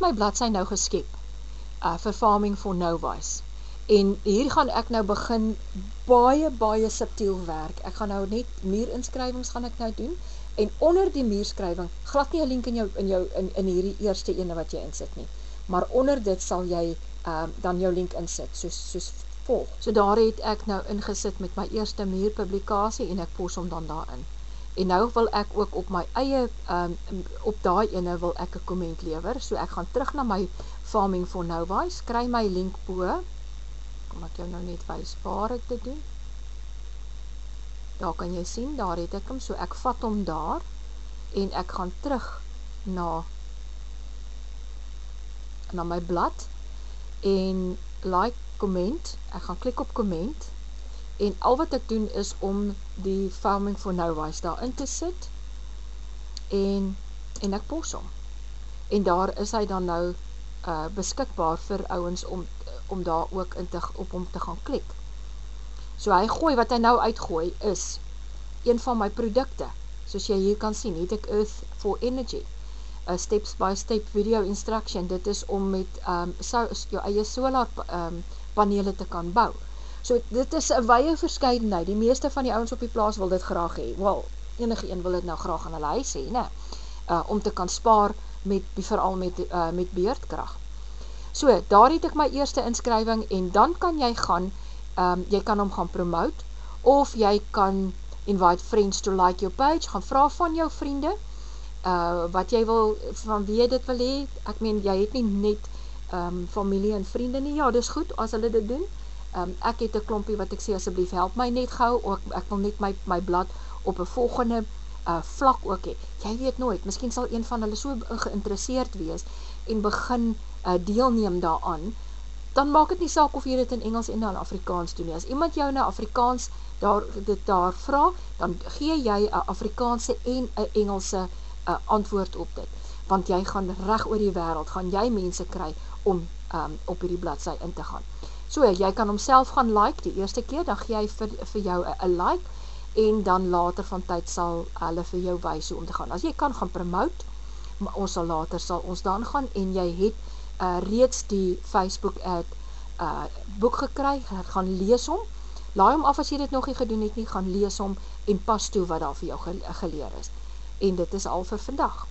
My bladsy nou geskep vir Farming for Novice. En hier gaan ek nou begin baie subtiel werk. Ek gaan nou net muuurinskrywings gaan ek nou doen en onder die muurskrywing glad nie 'n link in hierdie eerste ene wat jy insit nie. Maar onder dit sal jy dan jou link insit soos volg. So daar het ek nou ingesit met my eerste muurpublikasie en ek pos hom dan daarin. En nou wil ek ook op my eie, op daai ene wil ek 'n komment lewer, so ek gaan terug na my Farming for Novice, kry my link bo, kom ek jou nou net wys waar ek dit doen, daar kan jy sien, daar het ek hom, so ek vat hom daar, en ek gaan terug na my blad, en like, comment, ek gaan klik op comment, en al wat ek doen is om die Farming for Novice daarin te sit en ek pos hom. En daar is hy dan nou beskikbaar vir ouens om daar ook op hom te gaan klik. So hy gooi, wat hy nou uitgooi is een van my produkte. Soos jy hier kan sien, het ek Earth for Energy. Steps by step video instruction. Dit is om met jou eie solar panele te kan bou. So dit is 'n wye verskeidenheid. Die meeste van die ouens op die plaas wil dit graag hê. Wel, enige een wil dit nou graag aan hulle huis hê, né? Om te kan spaar veral met beurtkrag. So, daar het ek my eerste inskrywing en dan kan jy gaan, jy kan hom gaan promote of jy kan invite friends to like your page, gaan vra van jou vriende wat jy wil, van wie jy dit wil hê. Ek meen, jy het nie net familie en vriende nie. Ja, dis goed as hulle dit doen. Ek het 'n klompie wat ek sê, asseblief help my net gou, ek wil net my blad op 'n volgende vlak ook hê. Jy weet nooit, miskien sal een van hulle so geïnteresseerd wees en begin deelneem daaraan, dan maak dit nie saak of jy dit in Engels en in Afrikaans doen nie. As iemand jou in Afrikaans dit daar vra, dan gee jy 'n Afrikaanse en 'n Engelse antwoord op dit, want jy gaan reg oor die wêreld, gaan jy mense kry om op hierdie bladsy in te gaan. So, jy kan homself gaan like die eerste keer, dan gee hy vir jou 'n like, en dan later van tyd sal hulle vir jou wys hoe om te gaan. As jy kan gaan promote, maar later sal ons dan gaan, en jy het reeds die Facebook ad boek gekry, gaan lees hom, laai hom af as jy dit nog nie gedoen het nie, gaan lees hom, en pas toe wat daar vir jou geleer is. En dit is al vir vandag.